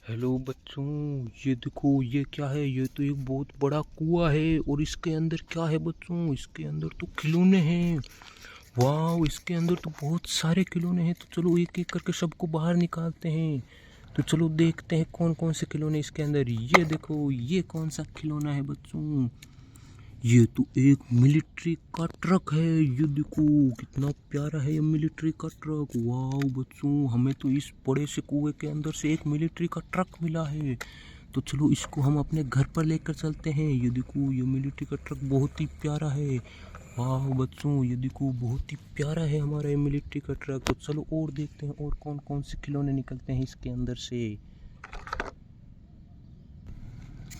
Hello बच्चों, ये देखो ये क्या है। ये तो एक बहुत बड़ा कुआं है और इसके अंदर क्या है बच्चों, इसके अंदर तो खिलौने हैं। वाह, इसके अंदर तो बहुत सारे खिलौने हैं। तो चलो एक एक करके सबको बाहर निकालते हैं। तो चलो देखते हैं कौन कौन से खिलौने इसके अंदर। ये देखो, ये कौन सा खिलौना है बच्चों। ये तो एक मिलिट्री का ट्रक है। ये देखो कितना प्यारा है ये मिलिट्री का ट्रक। वाह बच्चों, हमें तो इस बड़े से कुएं के अंदर से एक मिलिट्री का ट्रक मिला है। तो चलो इसको हम अपने घर पर लेकर चलते हैं। ये देखो ये मिलिट्री का ट्रक बहुत ही प्यारा है। वाह बच्चों, ये देखो बहुत ही प्यारा है हमारा ये मिलिट्री का ट्रक। तो चलो और देखते हैं और कौन कौन से खिलौने निकलते हैं इसके अंदर से।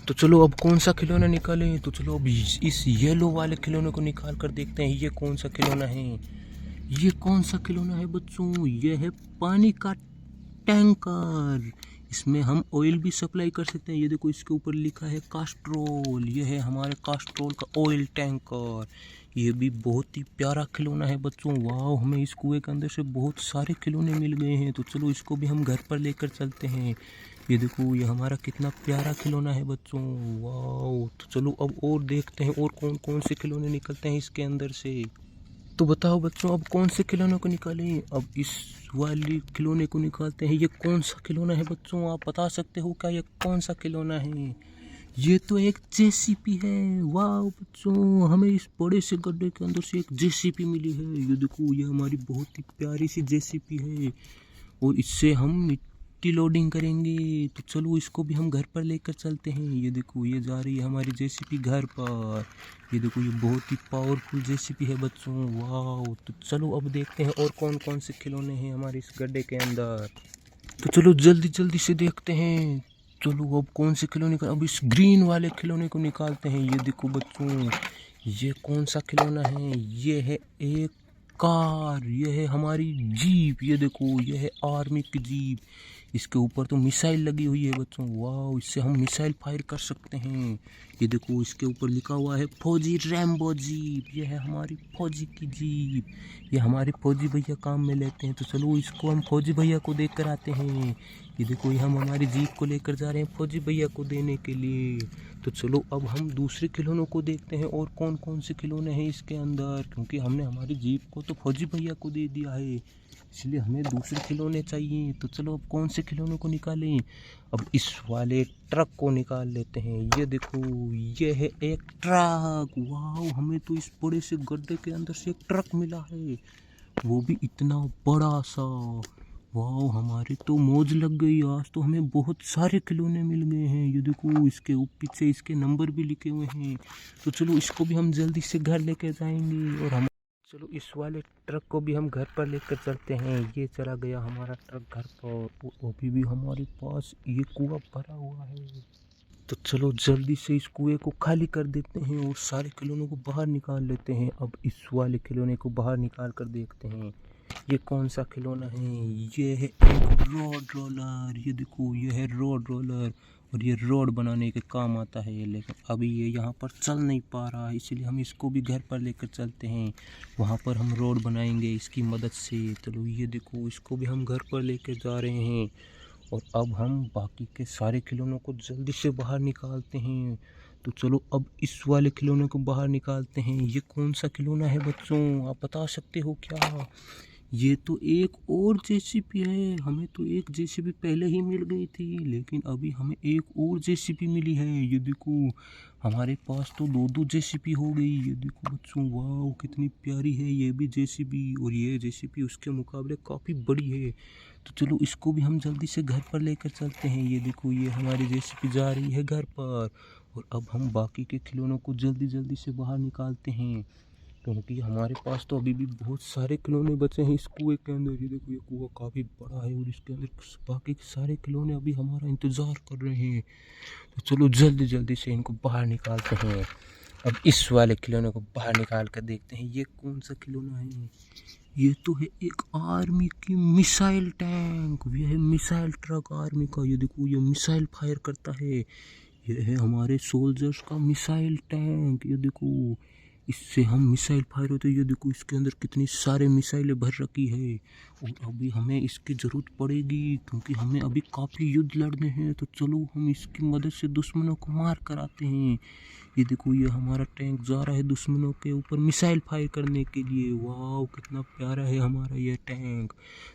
तो चलो अब कौन सा खिलौना निकालें। तो चलो अब इस येलो वाले खिलौने को निकाल कर देखते हैं ये कौन सा खिलौना है। ये कौन सा खिलौना है बच्चों, ये है पानी का टैंकर। इसमें हम ऑयल भी सप्लाई कर सकते हैं। ये देखो इसके ऊपर लिखा है कास्ट्रोल। ये है हमारे कास्ट्रोल का ऑयल टैंकर। ये भी बहुत ही प्यारा खिलौना है बच्चों। वाह, हमें इस कुएं के अंदर से बहुत सारे खिलौने मिल गए हैं। तो चलो इसको भी हम घर पर लेकर चलते हैं। ये देखो ये हमारा कितना प्यारा खिलौना है बच्चों। वाह, तो चलो अब और देखते हैं और कौन कौन से खिलौने निकलते हैं इसके अंदर से। तो बताओ बच्चों, अब कौन से खिलौने को निकालें। अब इस वाली खिलौने को निकालते हैं। ये कौन सा खिलौना है बच्चों, आप बता सकते हो क्या ये कौन सा खिलौना है। ये तो एक जेसीपी है। वाह बच्चों, हमें इस बड़े से गड्ढे के अंदर से एक जेसीपी मिली है। ये देखो ये हमारी बहुत ही प्यारी सी जेसीपी है और इससे हम मिट्टी लोडिंग करेंगे। तो चलो इसको भी हम घर पर लेकर चलते हैं। ये देखो ये जा रही है हमारी जेसीपी घर पर। ये देखो ये बहुत ही पावरफुल जेसीपी है बच्चों। वाह, तो चलो अब देखते हैं और कौन कौन से खिलौने हैं हमारे इस गड्ढे के अंदर। तो चलो जल्दी जल्दी से देखते हैं। चलो अब कौन से खिलौने का, अब इस ग्रीन वाले खिलौने को निकालते हैं। ये देखो बच्चों, ये कौन सा खिलौना है। ये है एक कार। ये है हमारी जीप। ये देखो ये है आर्मी की जीप। इसके ऊपर तो मिसाइल लगी हुई है बच्चों। वाह, इससे हम मिसाइल फायर कर सकते हैं। ये देखो इसके ऊपर लिखा हुआ है फौजी रैम्बो जीप। ये है हमारी फौजी की जीप। ये हमारे फौजी भैया काम में लेते हैं। तो चलो इसको हम फौजी भैया को देख कर आते हैं। ये देखो ये हम हमारी जीप को लेकर जा रहे हैं फौजी भैया को देने के लिए। तो चलो अब हम दूसरे खिलौनों को देखते हैं और कौन कौन से खिलौने हैं इसके अंदर, क्योंकि हमने हमारी जीप को तो फौजी भैया को दे दिया है, इसलिए हमें दूसरे खिलौने चाहिए। तो चलो अब कौन से खिलौनों को निकालें। अब इस वाले ट्रक को निकाल लेते हैं। ये देखो ये है एक ट्रक। वाह, हमें तो इस बड़े से गड्ढे के अंदर से एक ट्रक मिला है, वो भी इतना बड़ा सा। वाह, हमारी तो मौज लग गई। आज तो हमें बहुत सारे खिलौने मिल गए हैं। ये देखो इसके पीछे इसके नंबर भी लिखे हुए हैं। तो चलो इसको भी हम जल्दी से घर लेकर जाएंगे और हम चलो इस वाले ट्रक को भी हम घर पर लेकर चलते हैं। ये चला गया हमारा ट्रक घर पर। अभी भी हमारे पास ये कुआं भरा हुआ है। तो चलो जल्दी से इस कुएं को खाली कर देते हैं और सारे खिलौनों को बाहर निकाल लेते हैं। अब इस वाले खिलौने को बाहर निकाल कर देखते हैं ये कौन सा खिलौना है। ये है एक रोड रोलर। ये देखो ये है रोड रोलर और ये रोड बनाने के काम आता है, लेकिन अभी ये यहाँ पर चल नहीं पा रहा है, इसलिए हम इसको भी घर पर लेकर चलते हैं। वहाँ पर हम रोड बनाएंगे इसकी मदद से। चलो ये देखो इसको भी हम घर पर लेकर जा रहे हैं और अब हम बाकी के सारे खिलौनों को जल्दी से बाहर निकालते हैं। तो चलो अब इस वाले खिलौने को बाहर निकालते हैं। ये कौन सा खिलौना है बच्चों, आप बता सकते हो क्या। ये तो एक और जेसीबी है। हमें तो एक जेसीबी पहले ही मिल गई थी, लेकिन अभी हमें एक और जेसीबी मिली है। ये देखो हमारे पास तो दो दो जेसीबी हो गई। ये देखो बच्चों, वाह कितनी प्यारी है ये भी जेसीबी, और ये जेसीबी उसके मुकाबले काफ़ी बड़ी है। तो चलो इसको भी हम जल्दी से घर पर लेकर चलते हैं। ये देखो ये हमारी जेसीबी जा रही है घर पर और अब हम बाकी के खिलौनों को जल्दी जल्दी से बाहर निकालते हैं, क्योंकि हमारे पास तो अभी भी बहुत सारे खिलौने बचे हैं इस कुएं के अंदर। ये देखो ये कुआं काफ़ी बड़ा है और इसके अंदर बाकी के सारे खिलौने अभी हमारा इंतज़ार कर रहे हैं। तो चलो जल्दी जल्दी से इनको बाहर निकालते हैं। अब इस वाले खिलौने को बाहर निकाल कर देखते हैं ये कौन सा खिलौना है। ये तो है एक आर्मी की मिसाइल टैंक। ये है मिसाइल ट्रक आर्मी का। ये देखो ये मिसाइल फायर करता है। ये है हमारे सोल्जर्स का मिसाइल टैंक। ये देखो इससे हम मिसाइल फायर होते हैं। ये देखो इसके अंदर कितनी सारे मिसाइलें भर रखी है और अभी हमें इसकी ज़रूरत पड़ेगी क्योंकि हमें अभी काफ़ी युद्ध लड़ने हैं। तो चलो हम इसकी मदद से दुश्मनों को मार कर आते हैं। ये देखो ये हमारा टैंक जा रहा है दुश्मनों के ऊपर मिसाइल फायर करने के लिए। वाह कितना प्यारा है हमारा ये टैंक।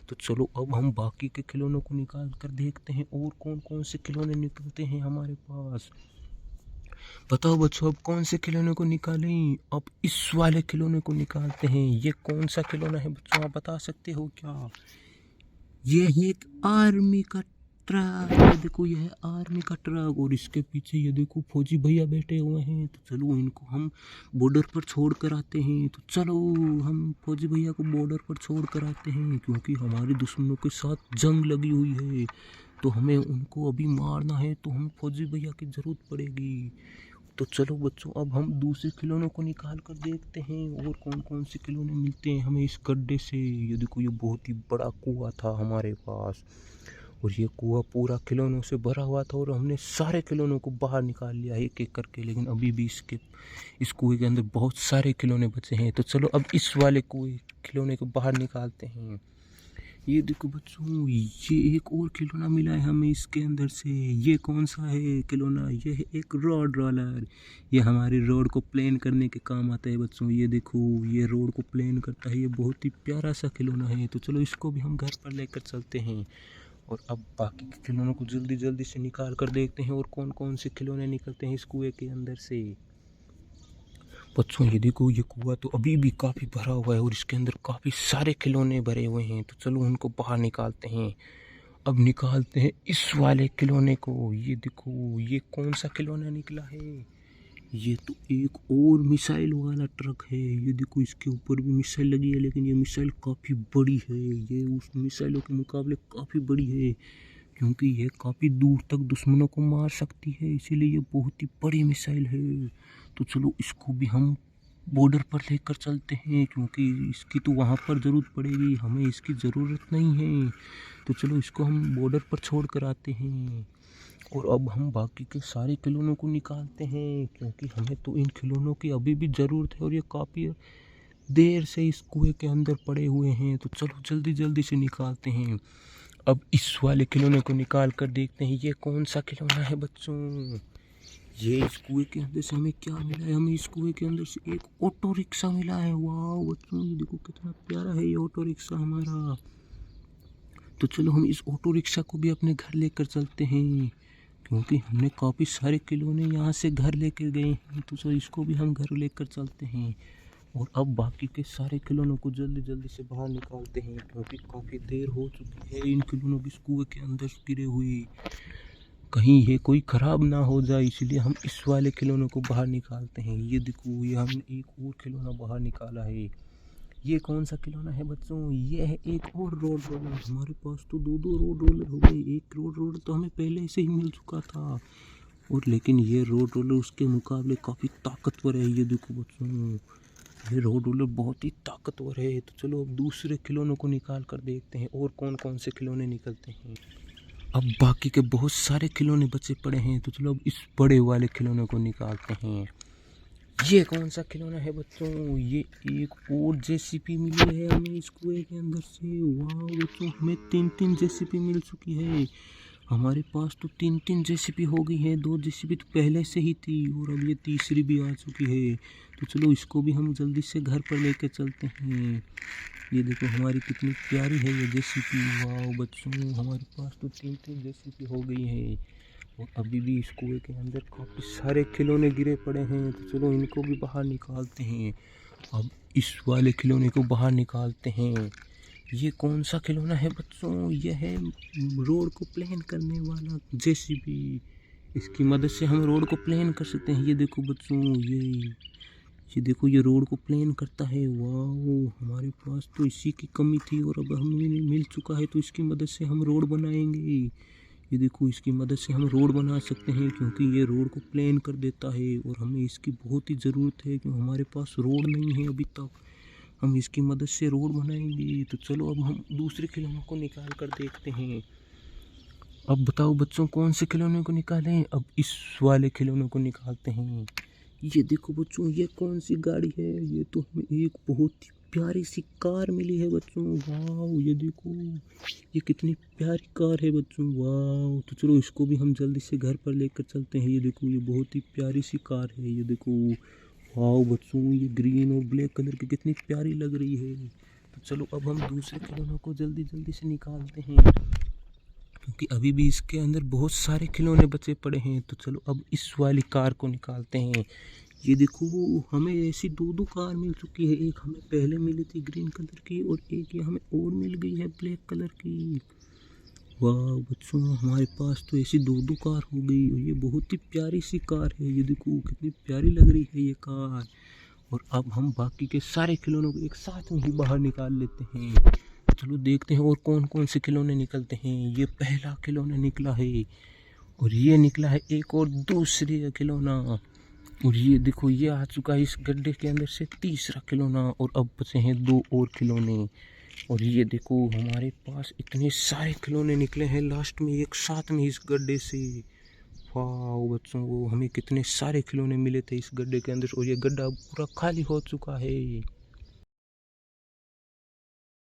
तो चलो अब हम बाकी के खिलौनों को निकाल कर देखते हैं और कौन कौन से खिलौने निकलते हैं हमारे पास। बताओ बच्चों अब कौन से खिलौने को निकालें। अब इस वाले खिलौने को निकालते हैं। ये कौन सा खिलौना है बच्चों, आप बता सकते हो क्या? ये है एक आर्मी का ट्रक। ये देखो ये है आर्मी का ट्रक और इसके पीछे ये देखो फौजी भैया बैठे हुए हैं। तो चलो इनको हम बॉर्डर पर छोड़ कर आते हैं। तो चलो हम फौजी भैया को बॉर्डर पर छोड़ कर आते हैं क्योंकि हमारे दुश्मनों के साथ जंग लगी हुई है। तो हमें उनको अभी मारना है तो हमें फौजी भैया की ज़रूरत पड़ेगी। तो चलो बच्चों अब हम दूसरे खिलौनों को निकाल कर देखते हैं और कौन कौन से खिलौने मिलते हैं हमें इस गड्ढे से। ये देखो ये बहुत ही बड़ा कुआं था हमारे पास और ये कुआं पूरा खिलौनों से भरा हुआ था और हमने सारे खिलौनों को बाहर निकाल लिया एक एक करके। लेकिन अभी भी इस कुएं के अंदर बहुत सारे खिलौने बचे हैं। तो चलो अब इस वाले कुएं खिलौने को बाहर निकालते हैं। ये देखो बच्चों ये एक और खिलौना मिला है हमें इसके अंदर से। ये कौन सा है खिलौना? ये है एक रोड रोलर। ये हमारे रोड को प्लेन करने के काम आता है बच्चों। ये देखो ये रोड को प्लेन करता है। ये बहुत ही प्यारा सा खिलौना है। तो चलो इसको भी हम घर पर लेकर चलते हैं और अब बाकी के खिलौनों को जल्दी जल्दी से निकाल कर देखते हैं और कौन कौन से खिलौने निकलते हैं इस कुएं के अंदर से। बच्चों ये देखो ये कुआं तो अभी भी काफ़ी भरा हुआ है और इसके अंदर काफ़ी सारे खिलौने भरे हुए हैं। तो चलो उनको बाहर निकालते हैं। अब निकालते हैं इस वाले खिलौने को। ये देखो ये कौन सा खिलौना निकला है? ये तो एक और मिसाइल वाला ट्रक है। ये देखो इसके ऊपर भी मिसाइल लगी है लेकिन ये मिसाइल काफ़ी बड़ी है। ये उस मिसाइलों के मुकाबले काफ़ी बड़ी है क्योंकि ये काफ़ी दूर तक दुश्मनों को मार सकती है, इसीलिए ये बहुत ही बड़ी मिसाइल है। तो चलो इसको भी हम बॉर्डर पर लेकर चलते हैं क्योंकि इसकी तो वहाँ पर ज़रूरत पड़ेगी, हमें इसकी ज़रूरत नहीं है। तो चलो इसको हम बॉर्डर पर छोड़ कर आते हैं और अब हम बाकी के सारे खिलौनों को निकालते हैं क्योंकि हमें तो इन खिलौनों की अभी भी ज़रूरत है और ये काफ़ी देर से इस कुएं के अंदर पड़े हुए हैं। तो चलो जल्दी जल्दी से निकालते हैं। अब इस वाले खिलौने को निकाल कर देखते हैं ये कौन सा खिलौना है बच्चों। ये इस कुएं के अंदर से हमें क्या मिला है? हमें इस कुएं के अंदर से एक ऑटो रिक्शा मिला है। वाह बच्चों ये देखो कितना प्यारा है ये ऑटो रिक्शा हमारा। तो चलो हम इस ऑटो रिक्शा को भी अपने घर लेकर चलते हैं क्योंकि हमने काफ़ी सारे खिलौने यहाँ से घर लेकर गए हैं। तो चलो इसको भी हम घर लेकर चलते हैं और अब बाकी के सारे खिलौनों को जल्दी जल्दी से बाहर निकालते हैं क्योंकि काफ़ी देर हो चुकी है इन खिलौनों की कुएं के अंदर गिरे हुए। कहीं ये कोई ख़राब ना हो जाए इसलिए हम इस वाले खिलौनों को बाहर निकालते हैं। ये देखो ये हमने एक और खिलौना बाहर निकाला है। ये कौन सा खिलौना है बच्चों? ये है एक और रोड रोलर। हमारे पास तो दो दो रोड रोलर हो गए। एक रोड रोलर तो हमें पहले से ही मिल चुका था और लेकिन ये रोड रोलर उसके मुकाबले काफ़ी ताकतवर है। ये देखो बच्चों ये रोड रोलर बहुत ही ताकतवर है। तो चलो अब दूसरे खिलौनों को निकाल कर देखते हैं और कौन कौन से खिलौने निकलते हैं। अब बाकी के बहुत सारे खिलौने बचे पड़े हैं। तो चलो अब इस बड़े वाले खिलौने को निकालते हैं। ये कौन सा खिलौना है बच्चों? ये एक और जेसीबी मिली है हमें इस कुएं के अंदर से। वाह बच्चों हमें 3 जेसीबी मिल चुकी है। हमारे पास तो 3 जेसीबी हो गई है। 2 जेसीबी तो पहले से ही थी और अब ये तीसरी भी आ चुकी है। तो चलो इसको भी हम जल्दी से घर पर लेकर चलते हैं। ये देखो हमारी कितनी प्यारी है ये जेसीबी। वाह बच्चों हमारे पास तो 3 जेसीबी हो गई है और अभी भी इस कुएं के अंदर काफ़ी सारे खिलौने गिरे पड़े हैं। तो चलो इनको भी बाहर निकालते हैं। अब इस वाले खिलौने को बाहर निकालते हैं। ये कौन सा खिलौना है बच्चों? यह है रोड को प्लेन करने वाला जेसीबी। इसकी मदद से हम रोड को प्लेन कर सकते हैं। ये देखो बच्चों ये देखो ये रोड को प्लेन करता है। वाह हमारे पास तो इसी की कमी थी और अब हमें मिल चुका है। तो इसकी मदद से हम रोड बनाएंगे। ये देखो इसकी मदद से हम रोड बना सकते हैं क्योंकि ये रोड को प्लेन कर देता है और हमें इसकी बहुत ही ज़रूरत है क्योंकि हमारे पास रोड नहीं है अभी तक। हम इसकी मदद से रोड बनाएंगे। तो चलो अब हम दूसरे खिलौनों को निकाल कर देखते हैं। अब बताओ बच्चों कौन से खिलौने को निकालें? अब इस वाले खिलौनों को निकालते हैं। ये देखो बच्चों, ये कौन सी गाड़ी है? ये तो हमें एक बहुत ही प्यारी सी कार मिली है बच्चों। वाह, ये देखो, ये कितनी प्यारी कार है बच्चों। वाह, तो चलो इसको भी हम जल्दी से घर पर लेकर चलते हैं। ये देखो, ये बहुत ही प्यारी सी कार है। ये देखो, वाह बच्चों, ये ग्रीन और ब्लैक कलर की कितनी प्यारी लग रही है। तो चलो अब हम दूसरे खिलौनों को जल्दी जल्दी से निकालते हैं, क्योंकि अभी भी इसके अंदर बहुत सारे खिलौने बचे पड़े हैं। तो चलो अब इस वाली कार को निकालते हैं। ये देखो, हमें ऐसी दो दो कार मिल चुकी है। एक हमें पहले मिली थी ग्रीन कलर की, और एक ये हमें और मिल गई है ब्लैक कलर की। वाह बच्चों, हमारे पास तो ऐसी दो दो कार हो गई, और ये बहुत ही प्यारी सी कार है। ये देखो कितनी प्यारी लग रही है ये कार। और अब हम बाकी के सारे खिलौनों को एक साथ में ही बाहर निकाल लेते हैं। चलो देखते हैं और कौन कौन से खिलौने निकलते हैं। ये पहला खिलौना निकला है, और ये निकला है एक और दूसरे खिलौना। और ये देखो, ये आ चुका है इस गड्ढे के अंदर से तीसरा खिलौना, और अब बचे हैं दो और खिलौने। और ये देखो, हमारे पास इतने सारे खिलौने निकले हैं लास्ट में एक साथ में इस गड्ढे से। वाह बच्चों, वो हमें कितने सारे खिलौने मिले थे इस गड्ढे के अंदर, और ये गड्ढा पूरा खाली हो चुका है।